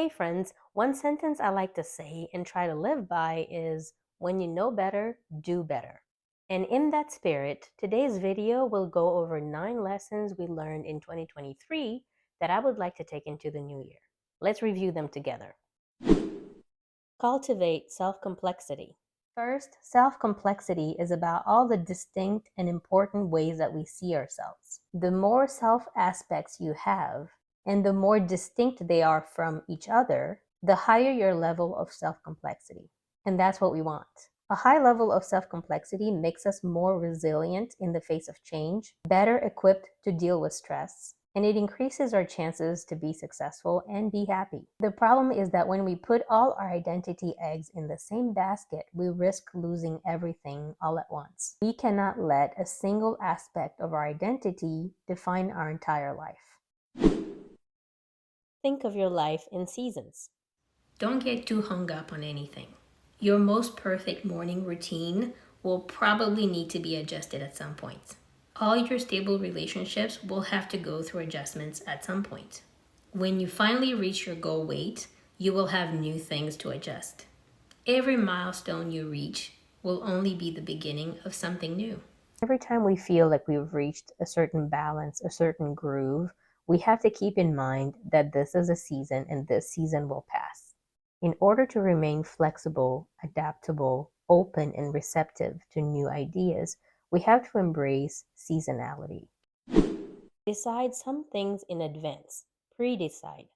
Hey friends, one sentence I like to say and try to live by is when you know better, do better. And in that spirit, today's video will go over 9 lessons we learned in 2023 that I would like to take into the new year. Let's review them together. Cultivate self-complexity. First, self-complexity is about all the distinct and important ways that we see ourselves. The more self aspects you have, and the more distinct they are from each other, the higher your level of self-complexity. And that's what we want. A high level of self-complexity makes us more resilient in the face of change, better equipped to deal with stress, and it increases our chances to be successful and be happy. The problem is that when we put all our identity eggs in the same basket, we risk losing everything all at once. We cannot let a single aspect of our identity define our entire life. Think of your life in seasons. Don't get too hung up on anything. Your most perfect morning routine will probably need to be adjusted at some point. All your stable relationships will have to go through adjustments at some point. When you finally reach your goal weight, you will have new things to adjust. Every milestone you reach will only be the beginning of something new. Every time we feel like we've reached a certain balance, a certain groove, we have to keep in mind that this is a season and this season will pass. In order to remain flexible, adaptable, open, and receptive to new ideas, we have to embrace seasonality. Decide some things in advance. Pre-decide.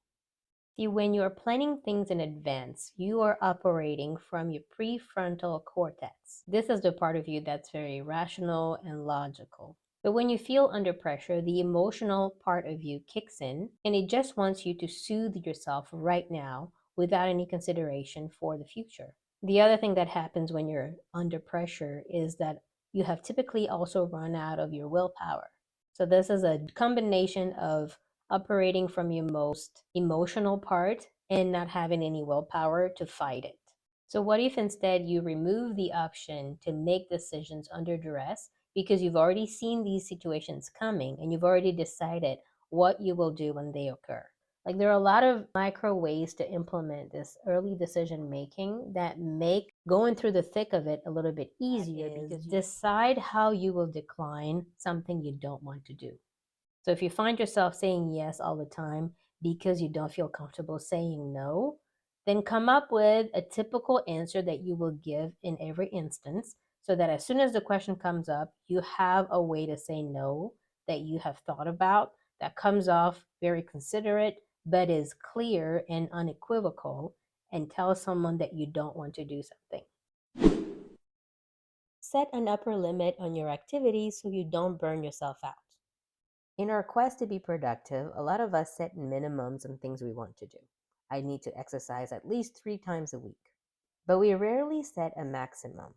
See, when you're planning things in advance, you are operating from your prefrontal cortex. This is the part of you that's very rational and logical. But when you feel under pressure, the emotional part of you kicks in and it just wants you to soothe yourself right now without any consideration for the future. The other thing that happens when you're under pressure is that you have typically also run out of your willpower. So this is a combination of operating from your most emotional part and not having any willpower to fight it. So what if instead you remove the option to make decisions under duress because you've already seen these situations coming and you've already decided what you will do when they occur? Like there are a lot of micro ways to implement this early decision making that make going through the thick of it a little bit easier because you decide how you will decline something you don't want to do. So if you find yourself saying yes all the time because you don't feel comfortable saying no, then come up with a typical answer that you will give in every instance so that as soon as the question comes up, you have a way to say no that you have thought about that comes off very considerate but is clear and unequivocal and tell someone that you don't want to do something. Set an upper limit on your activities so you don't burn yourself out. In our quest to be productive, a lot of us set minimums on things we want to do. I need to exercise at least 3 times a week. But we rarely set a maximum.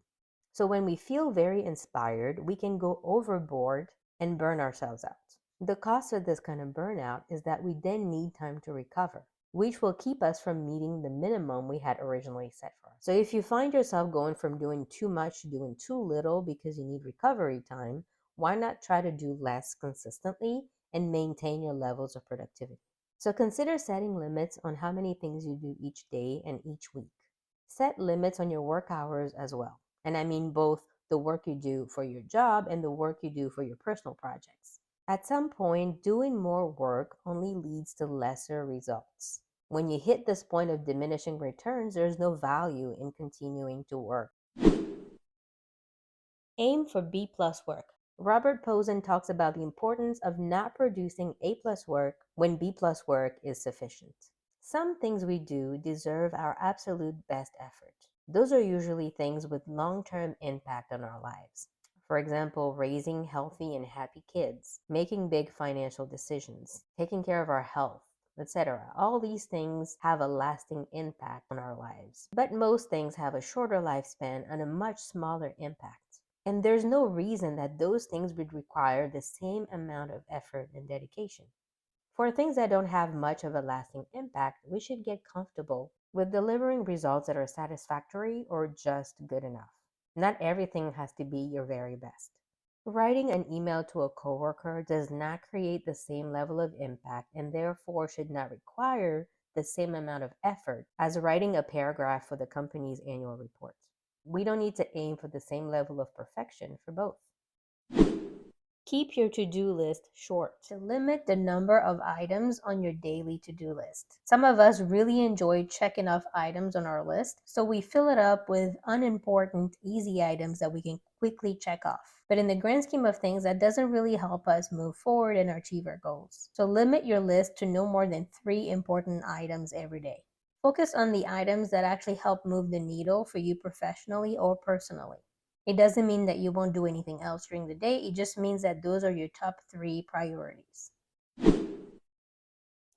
So when we feel very inspired, we can go overboard and burn ourselves out. The cost of this kind of burnout is that we then need time to recover, which will keep us from meeting the minimum we had originally set for us. So if you find yourself going from doing too much to doing too little because you need recovery time, why not try to do less consistently and maintain your levels of productivity? So consider setting limits on how many things you do each day and each week. Set limits on your work hours as well. And I mean both the work you do for your job and the work you do for your personal projects. At some point, doing more work only leads to lesser results. When you hit this point of diminishing returns, there's no value in continuing to work. Aim for B plus work. Robert Posen talks about the importance of not producing A plus work when B plus work is sufficient. Some things we do deserve our absolute best effort. Those are usually things with long-term impact on our lives. For example, raising healthy and happy kids, making big financial decisions, taking care of our health, etc. All these things have a lasting impact on our lives. But most things have a shorter lifespan and a much smaller impact. And there's no reason that those things would require the same amount of effort and dedication. For things that don't have much of a lasting impact, we should get comfortable with delivering results that are satisfactory or just good enough. Not everything has to be your very best. Writing an email to a coworker does not create the same level of impact and therefore should not require the same amount of effort as writing a paragraph for the company's annual report. We don't need to aim for the same level of perfection for both. Keep your to-do list short. To limit the number of items on your daily to-do list. Some of us really enjoy checking off items on our list, so we fill it up with unimportant, easy items that we can quickly check off. But in the grand scheme of things, that doesn't really help us move forward and achieve our goals. So limit your list to no more than 3 important items every day. Focus on the items that actually help move the needle for you professionally or personally. It doesn't mean that you won't do anything else during the day. It just means that those are your top 3 priorities.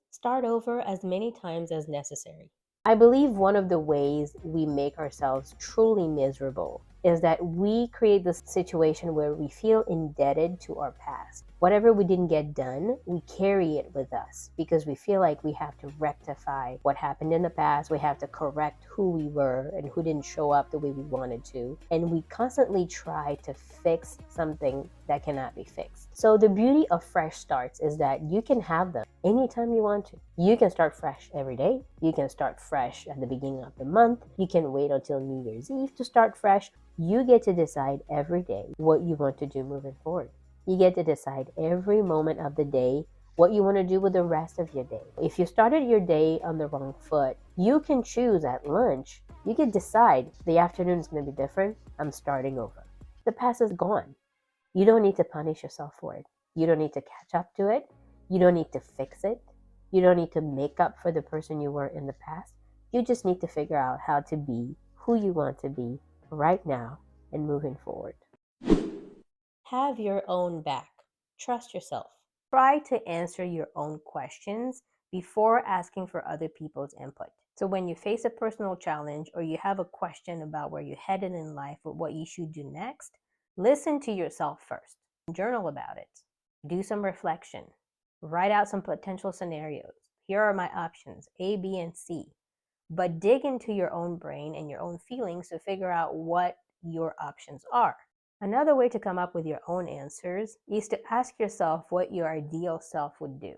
Start over as many times as necessary. I believe one of the ways we make ourselves truly miserable is that we create this situation where we feel indebted to our past. Whatever we didn't get done, we carry it with us because we feel like we have to rectify what happened in the past. We have to correct who we were and who didn't show up the way we wanted to. And we constantly try to fix something that cannot be fixed. So the beauty of fresh starts is that you can have them anytime you want to. You can start fresh every day. You can start fresh at the beginning of the month. You can wait until New Year's Eve to start fresh. You get to decide every day what you want to do moving forward. You get to decide every moment of the day what you want to do with the rest of your day. If you started your day on the wrong foot, you can choose at lunch. You can decide the afternoon is going to be different. I'm starting over. The past is gone. You don't need to punish yourself for it. You don't need to catch up to it. You don't need to fix it. You don't need to make up for the person you were in the past. You just need to figure out how to be who you want to be right now and moving forward. Have your own back. Trust yourself. Try to answer your own questions before asking for other people's input. So when you face a personal challenge or you have a question about where you're headed in life or what you should do next, listen to yourself first. Journal about it. Do some reflection. Write out some potential scenarios. Here are my options, A, B, and C. But dig into your own brain and your own feelings to figure out what your options are. Another way to come up with your own answers is to ask yourself what your ideal self would do.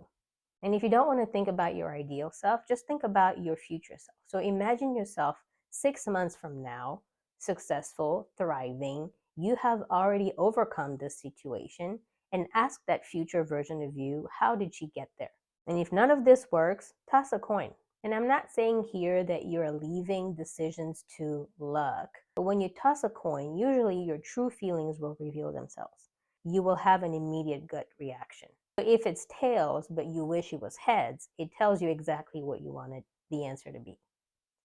And if you don't want to think about your ideal self, just think about your future self. So imagine yourself 6 months from now, successful, thriving. You have already overcome this situation, and ask that future version of you, how did she get there? And if none of this works, toss a coin. And I'm not saying here that you're leaving decisions to luck, but when you toss a coin, usually your true feelings will reveal themselves. You will have an immediate gut reaction. If it's tails, but you wish it was heads, it tells you exactly what you wanted the answer to be.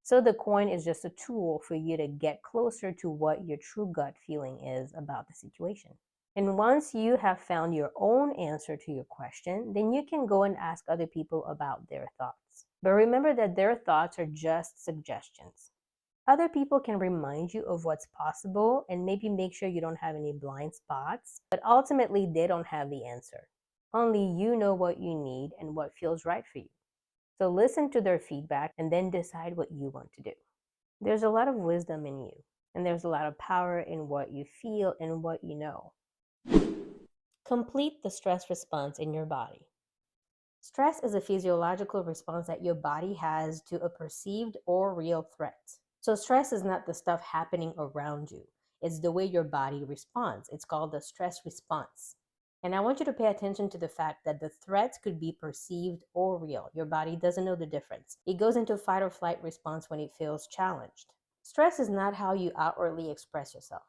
So the coin is just a tool for you to get closer to what your true gut feeling is about the situation. And once you have found your own answer to your question, then you can go and ask other people about their thoughts. But remember that their thoughts are just suggestions. Other people can remind you of what's possible and maybe make sure you don't have any blind spots, but ultimately they don't have the answer. Only you know what you need and what feels right for you. So listen to their feedback and then decide what you want to do. There's a lot of wisdom in you, and there's a lot of power in what you feel and what you know. Complete the stress response in your body. Stress is a physiological response that your body has to a perceived or real threat. So stress is not the stuff happening around you. It's the way your body responds. It's called the stress response. And I want you to pay attention to the fact that the threats could be perceived or real. Your body doesn't know the difference. It goes into fight or flight response when it feels challenged. Stress is not how you outwardly express yourself.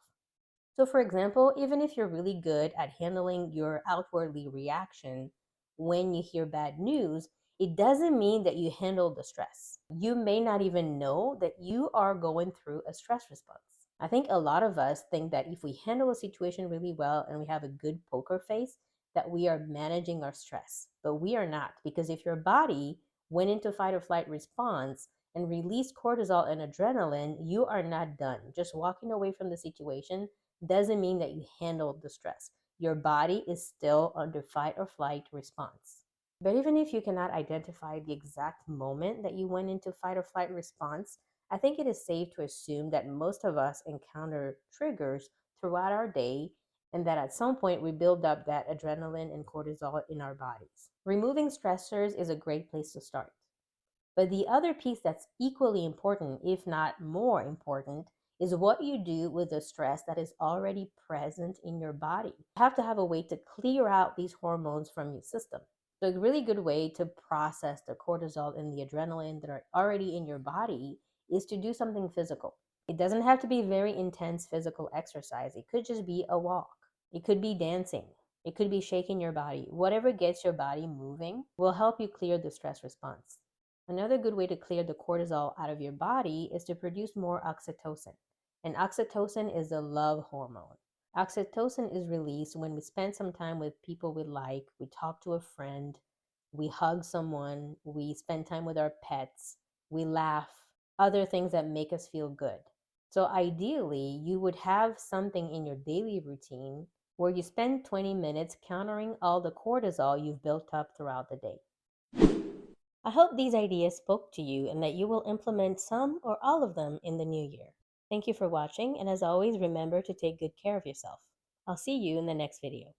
So, for example, even if you're really good at handling your outwardly reaction when you hear bad news, it doesn't mean that you handle the stress. You may not even know that you are going through a stress response. I think a lot of us think that if we handle a situation really well and we have a good poker face, that we are managing our stress. But we are not, because if your body went into fight or flight response and released cortisol and adrenaline, you are not done. Just walking away from the situation doesn't mean that you handled the stress. Your body is still under fight or flight response. But even if you cannot identify the exact moment that you went into fight or flight response, I think it is safe to assume that most of us encounter triggers throughout our day and that at some point we build up that adrenaline and cortisol in our bodies. Removing stressors is a great place to start. But the other piece that's equally important, if not more important, is what you do with the stress that is already present in your body. You have to have a way to clear out these hormones from your system. So, a really good way to process the cortisol and the adrenaline that are already in your body is to do something physical. It doesn't have to be very intense physical exercise, it could just be a walk, it could be dancing, it could be shaking your body. Whatever gets your body moving will help you clear the stress response. Another good way to clear the cortisol out of your body is to produce more oxytocin. And oxytocin is the love hormone. Oxytocin is released when we spend some time with people we like, we talk to a friend, we hug someone, we spend time with our pets, we laugh, other things that make us feel good. So ideally, you would have something in your daily routine where you spend 20 minutes countering all the cortisol you've built up throughout the day. I hope these ideas spoke to you and that you will implement some or all of them in the new year. Thank you for watching, and as always, remember to take good care of yourself. I'll see you in the next video.